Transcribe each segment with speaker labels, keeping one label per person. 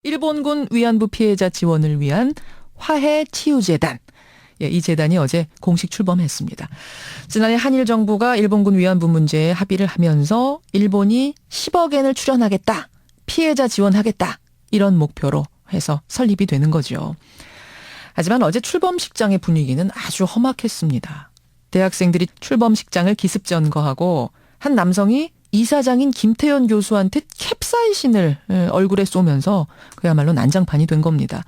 Speaker 1: 일본군 위안부 피해자 지원을 위한 화해치유재단. 이 재단이 어제 공식 출범했습니다. 지난해 한일 정부가 일본군 위안부 문제에 합의를 하면서 일본이 10억 엔을 출연하겠다, 피해자 지원하겠다, 이런 목표로 해서 설립이 되는 거죠. 하지만 어제 출범식장의 분위기는 아주 험악했습니다. 대학생들이 출범식장을 기습점거하고 한 남성이 이사장인 김태현 교수한테 캡사이신을 얼굴에 쏘면서 그야말로 난장판이 된 겁니다.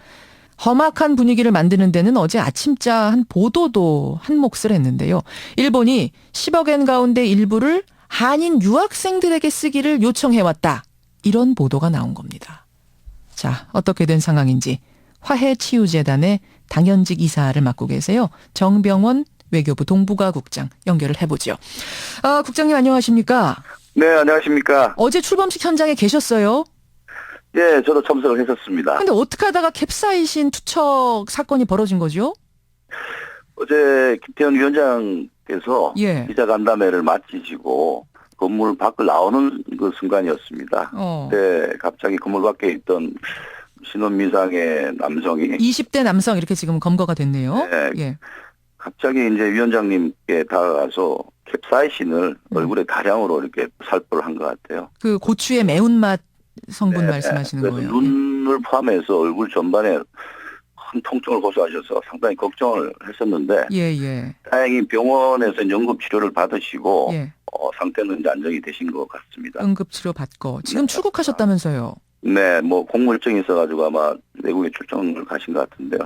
Speaker 1: 험악한 분위기를 만드는 데는 어제 아침자 한 보도도 한 몫을 했는데요. 일본이 10억 엔 가운데 일부를 한인 유학생들에게 쓰기를 요청해왔다. 이런 보도가 나온 겁니다. 자, 어떻게 된 상황인지 화해치유재단의 당연직 이사를 맡고 계세요. 정병원 외교부 동북아국장 연결을 해보죠. 국장님 안녕하십니까?
Speaker 2: 네, 안녕하십니까.
Speaker 1: 어제 출범식 현장에 계셨어요?
Speaker 2: 예, 저도 참석을 했었습니다.
Speaker 1: 근데 어떻게 하다가 캡사이신 투척 사건이 벌어진 거죠?
Speaker 2: 어제 김태현 위원장께서
Speaker 1: 예.
Speaker 2: 기자간담회를 마치시고 건물 밖을 나오는 그 순간이었습니다. 그때 갑자기 건물 밖에 있던 신원미상의 남성이
Speaker 1: 20대 남성 이렇게 지금 검거가 됐네요.
Speaker 2: 네.
Speaker 1: 예.
Speaker 2: 갑자기 이제 위원장님께 다가가서 캡사이신을 얼굴에 다량으로 이렇게 살포를 한 것 같아요.
Speaker 1: 그 고추의 매운맛 성분
Speaker 2: 네,
Speaker 1: 말씀하시는
Speaker 2: 그래서
Speaker 1: 거예요.
Speaker 2: 눈을 포함해서 얼굴 전반에 큰 통증을 호소하셔서 상당히 걱정을 했었는데
Speaker 1: 예.
Speaker 2: 다행히 병원에서 응급 치료를 받으시고
Speaker 1: 예.
Speaker 2: 상태는 이제 안정이 되신 것 같습니다.
Speaker 1: 응급치료 받고 지금
Speaker 2: 네.
Speaker 1: 출국하셨다면서요.
Speaker 2: 네, 뭐 공무 일정이 있어가지고 아마 외국에 출장을 가신 것 같은데요.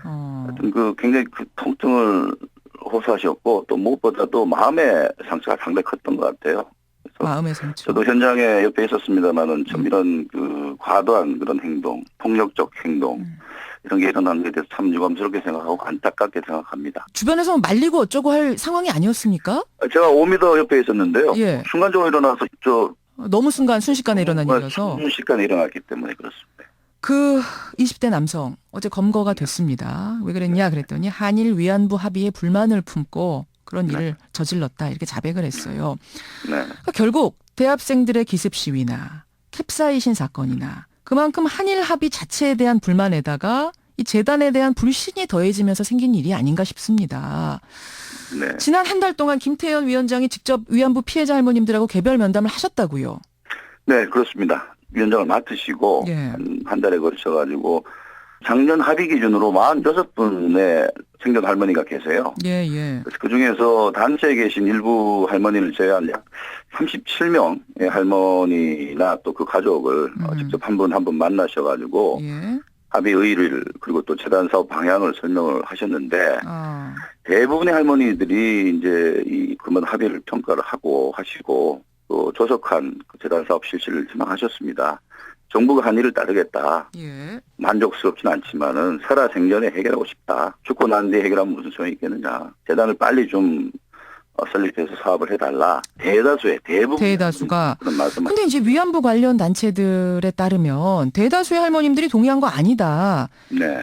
Speaker 2: 하여튼 굉장히 그 통증을 호소하셨고 또 무엇보다도 마음의 상처가 상당히 컸던 것 같아요.
Speaker 1: 마음의 상처.
Speaker 2: 저도 현장에 옆에 있었습니다만은 좀 이런 그 과도한 그런 행동, 폭력적 행동 이런 게 일어난 것에 대해서 참 유감스럽게 생각하고 안타깝게 생각합니다.
Speaker 1: 주변에서 말리고 어쩌고 할 상황이 아니었습니까?
Speaker 2: 제가 5m 옆에 있었는데요.
Speaker 1: 예.
Speaker 2: 순간적으로 일어나서
Speaker 1: 너무 순식간에 일어난 일이라서.
Speaker 2: 순식간에 일어났기 때문에 그렇습니다.
Speaker 1: 그 20대 남성 어제 검거가 됐습니다. 왜 그랬냐 그랬더니 한일 위안부 합의에 불만을 품고 그런 일을 저질렀다 이렇게 자백을 했어요.
Speaker 2: 네.
Speaker 1: 그러니까 결국 대학생들의 기습 시위나 캡사이신 사건이나 그만큼 한일 합의 자체에 대한 불만에다가 이 재단에 대한 불신이 더해지면서 생긴 일이 아닌가 싶습니다.
Speaker 2: 네.
Speaker 1: 지난 한 달 동안 김태현 위원장이 직접 위안부 피해자 할머님들하고 개별 면담을 하셨다고요?
Speaker 2: 네, 그렇습니다. 위원장을 맡으시고
Speaker 1: 예.
Speaker 2: 한 달에 걸쳐가지고 작년 합의 기준으로 46분의 생존 할머니가 계세요.
Speaker 1: 예.
Speaker 2: 그래서 그중에서 단체에 계신 일부 할머니를 제외한 약 37명의 할머니나 또 그 가족을 직접 한 분 한 분 만나셔가지고
Speaker 1: 예.
Speaker 2: 합의 의의를 그리고 또 재단 사업 방향을 설명을 하셨는데 대부분의 할머니들이 이제 이 금연 합의를 평가를 하고 하시고 또 조속한 재단 사업 실시를 희망하셨습니다. 정부가 한 일을 따르겠다.
Speaker 1: 예.
Speaker 2: 만족스럽진 않지만은 살아생전에 해결하고 싶다. 죽고 난 뒤에 해결하면 무슨 소용이 있겠느냐. 재단을 빨리 좀 설립해서 사업을 해달라. 대다수가. 그런 말씀을.
Speaker 1: 근데 이제 위안부 관련 단체들에 따르면 대다수의 할머님들이 동의한 거 아니다.
Speaker 2: 네.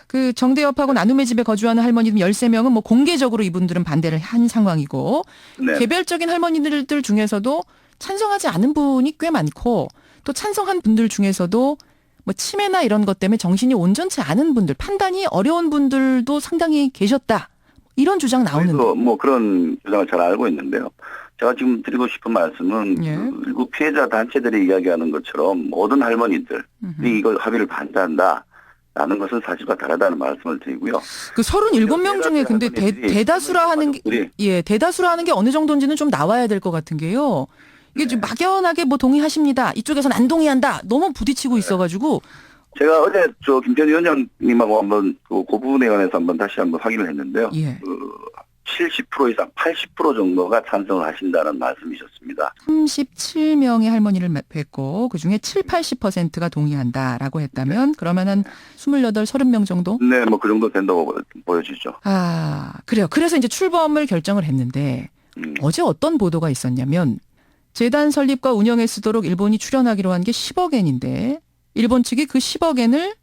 Speaker 1: 그 정대협하고 나눔의 집에 거주하는 할머니들 13명은 뭐 공개적으로 이분들은 반대를 한 상황이고
Speaker 2: 네.
Speaker 1: 개별적인 할머니들 중에서도 찬성하지 않은 분이 꽤 많고 또 찬성한 분들 중에서도 뭐 치매나 이런 것 때문에 정신이 온전치 않은 분들, 판단이 어려운 분들도 상당히 계셨다. 이런 주장 나오는데.
Speaker 2: 뭐 그런 주장을 잘 알고 있는데요. 제가 지금 드리고 싶은 말씀은
Speaker 1: 예.
Speaker 2: 일부 피해자 단체들이 이야기하는 것처럼 모든 할머니들이 이걸 합의를 반대한다. 라는 것은 사실과 다르다는 말씀을 드리고요.
Speaker 1: 그 37명 중에 근데 대다수라 하는 게, 대다수라 하는 게 어느 정도인지는 좀 나와야 될 것 같은 게요. 이게 좀 막연하게 뭐 동의하십니다. 이쪽에서는 안 동의한다. 너무 부딪히고 있어가지고.
Speaker 2: 제가 어제 김태현 위원장님하고 한번 그 부분에 관해서 다시 한번 확인을 했는데요.
Speaker 1: 예.
Speaker 2: 70% 이상 80% 정도가 찬성을 하신다는 말씀이셨습니다.
Speaker 1: 37명의 할머니를 뵙고 그중에 80%가 동의한다라고 했다면 그러면 한 28, 30명 정도?
Speaker 2: 네, 뭐 그 정도 된다고 보여지죠.
Speaker 1: 그래요. 그래서 이제 출범을 결정을 했는데 어제 어떤 보도가 있었냐면 재단 설립과 운영에 쓰도록 일본이 출연하기로 한 게 10억 엔인데 일본 측이 그 10억 엔을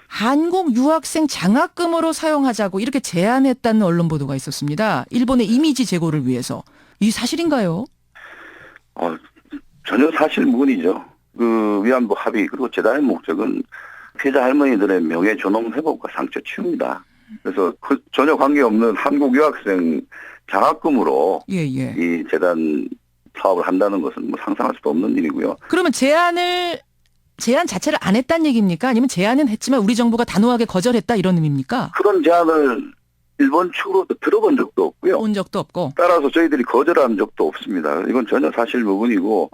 Speaker 1: 한국 유학생 장학금으로 사용하자고 이렇게 제안했다는 언론 보도가 있었습니다. 일본의 이미지 제고를 위해서. 이 사실인가요?
Speaker 2: 전혀 사실무근이죠. 그 위안부 합의 그리고 재단의 목적은 피해자 할머니들의 명예 존엄 회복과 상처 치유입니다. 그래서 전혀 관계없는 한국 유학생 장학금으로 이 재단 사업을 한다는 것은 뭐 상상할 수도 없는 일이고요.
Speaker 1: 그러면 제안 자체를 안 했다는 얘기입니까? 아니면 제안은 했지만 우리 정부가 단호하게 거절했다 이런 의미입니까?
Speaker 2: 그런 제안을 일본 측으로도 들어본 적도 없고요.
Speaker 1: 온 적도 없고.
Speaker 2: 따라서 저희들이 거절한 적도 없습니다. 이건 전혀 사실무근이고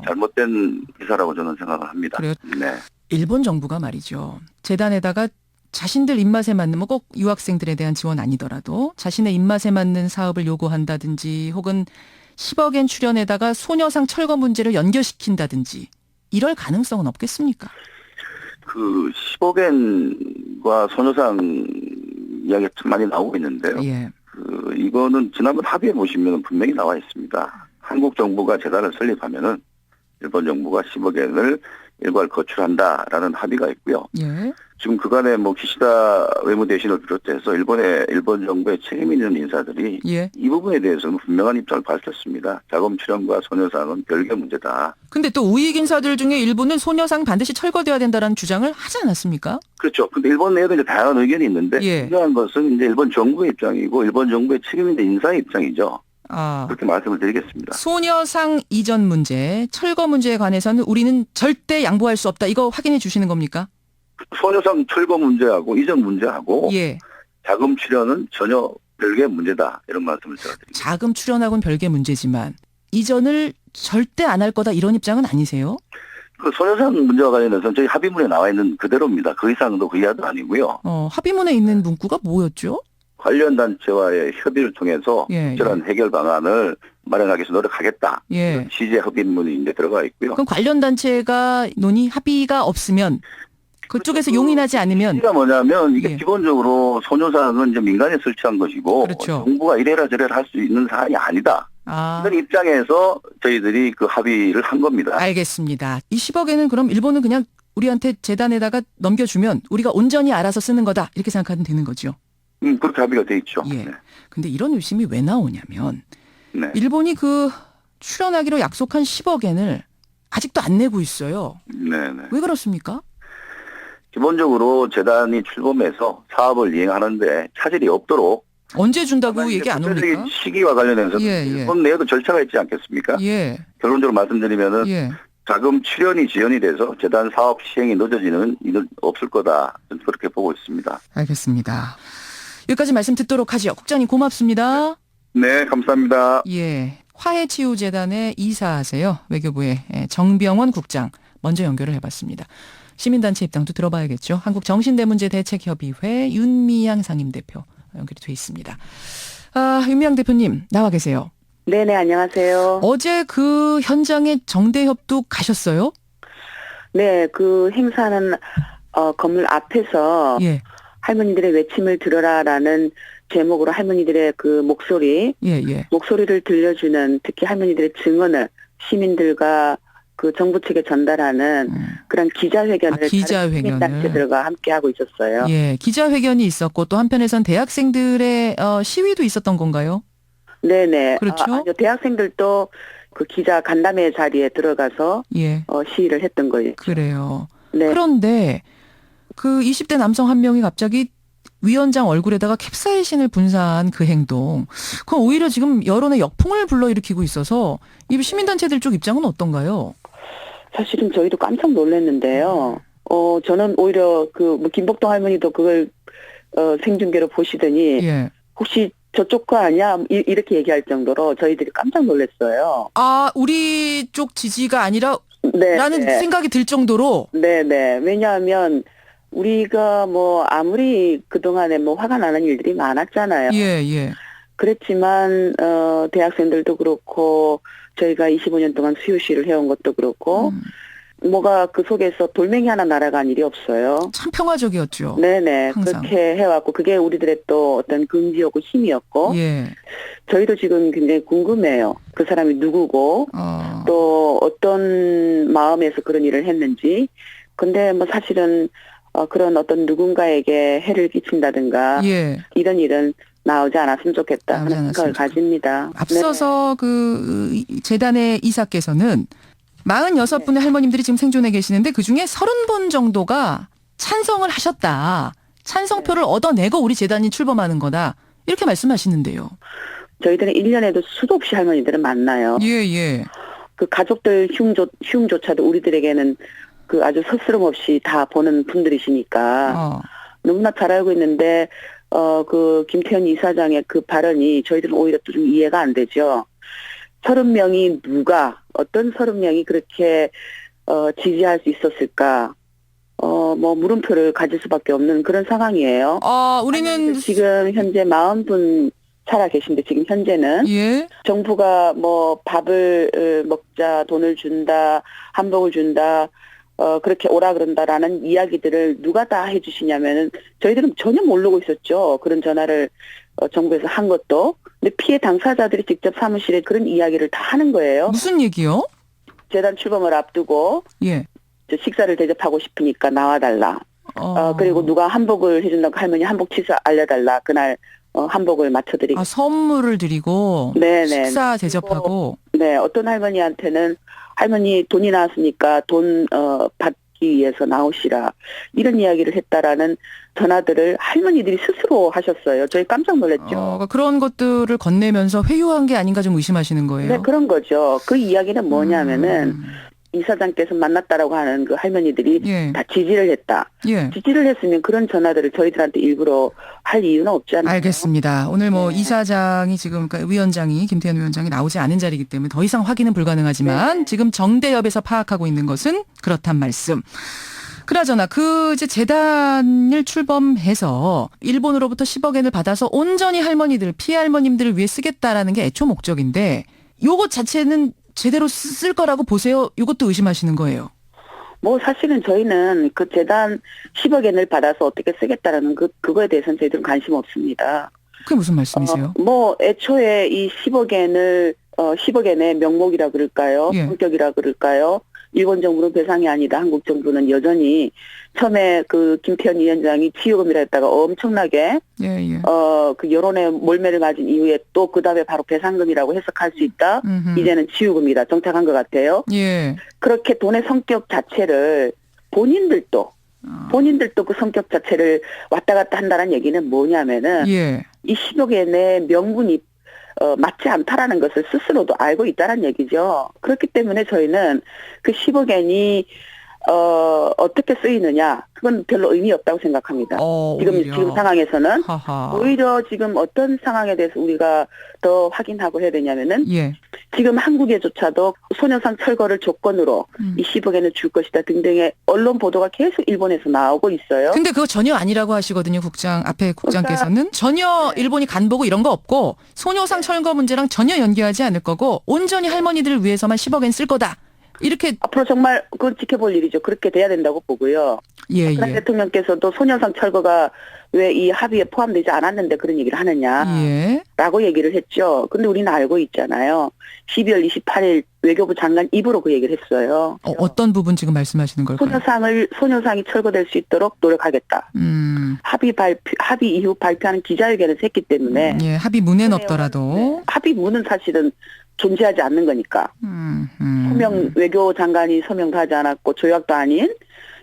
Speaker 2: 잘못된 기사라고 저는 생각을 합니다.
Speaker 1: 그래요?
Speaker 2: 네.
Speaker 1: 일본 정부가 말이죠. 재단에다가 자신들 입맛에 맞는 뭐 꼭 유학생들에 대한 지원 아니더라도 자신의 입맛에 맞는 사업을 요구한다든지 혹은 10억엔 출연에다가 소녀상 철거 문제를 연결시킨다든지 이럴 가능성은 없겠습니까?
Speaker 2: 그 10억엔과 소녀상 이야기가 참 많이 나오고 있는데요.
Speaker 1: 예.
Speaker 2: 이거는 지난번 합의에 보시면 분명히 나와 있습니다. 한국 정부가 재단을 설립하면은 일본 정부가 10억엔을 일괄 거출한다라는 합의가 있고요.
Speaker 1: 예.
Speaker 2: 지금 그간에 뭐 기시다 외무대신을 비롯해서 일본 정부의 책임 있는 인사들이 이 부분에 대해서는 분명한 입장을 밝혔습니다. 자금 출연과 소녀상은 별개 문제다.
Speaker 1: 근데 또 우익 인사들 중에 일부는 소녀상 반드시 철거돼야 된다라는 주장을 하지 않았습니까?
Speaker 2: 그렇죠. 근데 일본 내에도 이제 다양한 의견이 있는데 중요한 것은 이제 일본 정부의 입장이고 일본 정부의 책임 있는 인사의 입장이죠. 그렇게 말씀을 드리겠습니다.
Speaker 1: 소녀상 이전 문제, 철거 문제에 관해서는 우리는 절대 양보할 수 없다. 이거 확인해 주시는 겁니까?
Speaker 2: 소녀상 철거 문제하고 이전 문제하고 자금 출연은 전혀 별개 문제다. 이런 말씀을 제가 드립니다.
Speaker 1: 자금 출연하고는 별개 문제지만 이전을 절대 안 할 거다 이런 입장은 아니세요?
Speaker 2: 그 소녀상 문제와 관련해서는 저희 합의문에 나와 있는 그대로입니다. 그 이상도 그 이하도 아니고요.
Speaker 1: 합의문에 있는 문구가 뭐였죠?
Speaker 2: 관련 단체와의 협의를 통해서 적절한 해결 방안을 마련하기 위해서 노력하겠다. 취재 합의문이 이제 들어가 있고요.
Speaker 1: 그럼 관련 단체가 합의가 없으면 그쪽에서 용인하지 않으면
Speaker 2: 이가 뭐냐면 이게 기본적으로 소녀상은 이제 민간에 설치한 것이고 정부가 이래라 저래라 할 수 있는 사안이 아니다. 이런 입장에서 저희들이 그 합의를 한 겁니다.
Speaker 1: 알겠습니다. 이 10억에는 그럼 일본은 그냥 우리한테 재단에다가 넘겨주면 우리가 온전히 알아서 쓰는 거다 이렇게 생각하면 되는 거죠.
Speaker 2: 그렇게 합의가 돼 있죠.
Speaker 1: 근데 이런 의심이 왜 나오냐면 일본이 그 출연하기로 약속한 10억엔을 아직도 안 내고 있어요. 왜 그렇습니까?
Speaker 2: 기본적으로 재단이 출범해서 사업을 이행하는데 차질이 없도록
Speaker 1: 언제 준다고 얘기 안 옵니까?
Speaker 2: 시기와 관련해서 일본 내에도 절차가 있지 않겠습니까? 결론적으로 말씀드리면은 자금 출연이 지연이 돼서 재단 사업 시행이 늦어지는 일은 없을 거다. 저는 그렇게 보고 있습니다.
Speaker 1: 알겠습니다. 여기까지 말씀 듣도록 하죠. 국장님 고맙습니다.
Speaker 2: 네, 감사합니다.
Speaker 1: 화해치유재단의 이사하세요. 외교부의 정병원 국장 먼저 연결을 해봤습니다. 시민단체 입장도 들어봐야겠죠. 한국정신대문제대책협의회 윤미향 상임대표 연결이 돼 있습니다. 윤미향 대표님 나와 계세요.
Speaker 3: 네네, 안녕하세요.
Speaker 1: 어제 그 현장에 정대협도 가셨어요?
Speaker 3: 네, 그 행사는 건물 앞에서 할머니들의 외침을 들어라라는 제목으로 할머니들의 그 목소리를 들려주는, 특히 할머니들의 증언을 시민들과 그 정부 측에 전달하는 그런 기자회견을 시민단체들과 함께 하고 있었어요.
Speaker 1: 기자회견이 있었고 또 한편에선 대학생들의 시위도 있었던 건가요?
Speaker 3: 네네.
Speaker 1: 그렇죠.
Speaker 3: 아니요, 대학생들도 그 기자 간담회 자리에 들어가서 시위를 했던 거예요.
Speaker 1: 그래요. 그런데 그 20대 남성 한 명이 갑자기 위원장 얼굴에다가 캡사이신을 분사한 그 행동, 그건 오히려 지금 여론의 역풍을 불러일으키고 있어서 이 시민단체들 쪽 입장은 어떤가요?
Speaker 3: 사실은 저희도 깜짝 놀랐는데요. 저는 오히려 뭐 김복동 할머니도 그걸 생중계로 보시더니 혹시 저쪽 거 아니야? 이렇게 얘기할 정도로 저희들이 깜짝 놀랐어요.
Speaker 1: 우리 쪽 지지가 아니라 라는 생각이 들 정도로?
Speaker 3: 네네. 왜냐하면 우리가 뭐 아무리 그동안에 뭐 화가 나는 일들이 많았잖아요. 그랬지만 대학생들도 그렇고 저희가 25년 동안 수요시를 해온 것도 그렇고 뭐가 그 속에서 돌멩이 하나 날아간 일이 없어요.
Speaker 1: 참 평화적이었죠.
Speaker 3: 네네.
Speaker 1: 항상.
Speaker 3: 그렇게 해왔고 그게 우리들의 또 어떤 긍지였고 힘이었고 저희도 지금 굉장히 궁금해요. 그 사람이 누구고 또 어떤 마음에서 그런 일을 했는지. 근데 뭐 사실은 그런 어떤 누군가에게 해를 끼친다든가 이런 일은 나오지 않았으면 좋겠다 하는 생각을 가집니다.
Speaker 1: 앞서서 그 재단의 이사께서는 46분의 할머님들이 지금 생존해 계시는데 그중에 30분 정도가 찬성을 하셨다. 찬성표를 얻어내고 우리 재단이 출범하는 거다. 이렇게 말씀하시는데요.
Speaker 3: 저희들은 1년에도 수도 없이 할머니들을 만나요.
Speaker 1: 예.
Speaker 3: 그 가족들 흉조차도 우리들에게는 그 아주 서스럼 없이 다 보는 분들이시니까 너무나 잘 알고 있는데 그 김태현 이사장의 그 발언이 저희들은 오히려 또 좀 이해가 안 되죠. 30명이 어떤 30명이 그렇게 지지할 수 있었을까? 뭐 물음표를 가질 수밖에 없는 그런 상황이에요.
Speaker 1: 우리는
Speaker 3: 지금 현재 40분 살아 계신데 지금 현재는 정부가 뭐 밥을 먹자, 돈을 준다, 한복을 준다, 그렇게 오라 그런다라는 이야기들을 누가 다 해주시냐면은 저희들은 전혀 모르고 있었죠. 그런 전화를 정부에서 한 것도. 근데 피해 당사자들이 직접 사무실에 그런 이야기를 다 하는 거예요.
Speaker 1: 무슨 얘기요?
Speaker 3: 재단 출범을 앞두고 저 식사를 대접하고 싶으니까 나와달라. 그리고 누가 한복을 해준다고 할머니 한복 취소 알려달라. 그날 한복을 맞춰드리고.
Speaker 1: 선물을 드리고 식사 대접하고.
Speaker 3: 네, 어떤 할머니한테는 할머니 돈이 나왔으니까 돈 받기 위해서 나오시라. 이런 이야기를 했다라는 전화들을 할머니들이 스스로 하셨어요. 저희 깜짝 놀랐죠.
Speaker 1: 그런 것들을 건네면서 회유한 게 아닌가 좀 의심하시는 거예요?
Speaker 3: 네, 그런 거죠. 그 이야기는 뭐냐면은 이사장께서 만났다라고 하는 그 할머니들이 다 지지를 했다. 지지를 했으면 그런 전화들을 저희들한테 일부러 할 이유는 없잖아요.
Speaker 1: 알겠습니다. 오늘 뭐 이사장이 지금 그러니까 위원장이 김태현 위원장이 나오지 않은 자리이기 때문에 더 이상 확인은 불가능하지만 지금 정대협에서 파악하고 있는 것은 그렇단 말씀. 그나저나 그 이제 재단을 출범해서 일본으로부터 10억엔을 받아서 온전히 피해 할머님들을 위해 쓰겠다라는 게 애초 목적인데 요것 자체는 제대로 쓸 거라고 보세요? 이것도 의심하시는 거예요?
Speaker 3: 뭐 사실은 저희는 그 재단 10억엔을 받아서 어떻게 쓰겠다라는 그거에 대해서는 저희들은 관심 없습니다.
Speaker 1: 그게 무슨 말씀이세요?
Speaker 3: 뭐 애초에 이 10억엔의 명목이라 그럴까요? 성격이라 그럴까요? 일본 정부는 배상이 아니다. 한국 정부는 여전히 처음에 그 김태현 위원장이 치유금이라 했다가 엄청나게 그 여론의 몰매를 맞은 이후에 또 그다음에 바로 배상금이라고 해석할 수 있다. 이제는 치유금이다. 정착한 것 같아요. 그렇게 돈의 성격 자체를 본인들도 그 성격 자체를 왔다 갔다 한다는 얘기는 뭐냐면은 이 10억엔의 명분이 맞지 않다라는 것을 스스로도 알고 있다는 얘기죠. 그렇기 때문에 저희는 그 10억엔이 어떻게 쓰이느냐 그건 별로 의미 없다고 생각합니다. 지금 상황에서는 오히려 지금 어떤 상황에 대해서 우리가 더 확인하고 해야 되냐면은 지금 한국에조차도 소녀상 철거를 조건으로 이 10억엔을 줄 것이다 등등의 언론 보도가 계속 일본에서 나오고 있어요.
Speaker 1: 근데 그거 전혀 아니라고 하시거든요. 국장께서는 전혀 일본이 간보고 이런 거 없고 소녀상 철거 문제랑 전혀 연계하지 않을 거고 온전히 할머니들을 위해서만 10억엔 쓸 거다. 이렇게
Speaker 3: 앞으로 정말 그건 지켜볼 일이죠. 그렇게 돼야 된다고 보고요. 박근혜 대통령께서도 소녀상 철거가 왜 이 합의에 포함되지 않았는데 그런 얘기를 하느냐라고 얘기를 했죠. 근데 우리는 알고 있잖아요. 12월 28일 외교부 장관 입으로 그 얘기를 했어요.
Speaker 1: 어떤 부분 지금 말씀하시는 걸까요?
Speaker 3: 소녀상이 철거될 수 있도록 노력하겠다. 합의 이후 발표하는 기자회견을 했기 때문에
Speaker 1: 합의문은 없더라도
Speaker 3: 합의문은 사실은 존재하지 않는 거니까. 외교 장관이 서명도 하지 않았고 조약도 아닌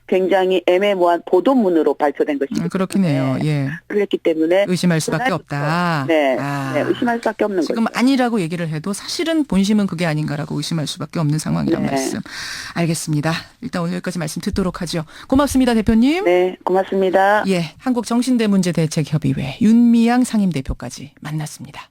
Speaker 3: 굉장히 애매모호한 보도문으로 발표된 것이기
Speaker 1: 그렇긴 해요.
Speaker 3: 그렇기 때문에
Speaker 1: 의심할 수밖에 없다.
Speaker 3: 의심할 수밖에 없는
Speaker 1: 지금
Speaker 3: 거죠.
Speaker 1: 아니라고 얘기를 해도 사실은 본심은 그게 아닌가라고 의심할 수밖에 없는 상황이란 말씀. 알겠습니다. 일단 오늘 여기까지 말씀 듣도록 하죠. 고맙습니다, 대표님.
Speaker 3: 네, 고맙습니다.
Speaker 1: 한국정신대문제대책협의회 윤미향 상임대표까지 만났습니다.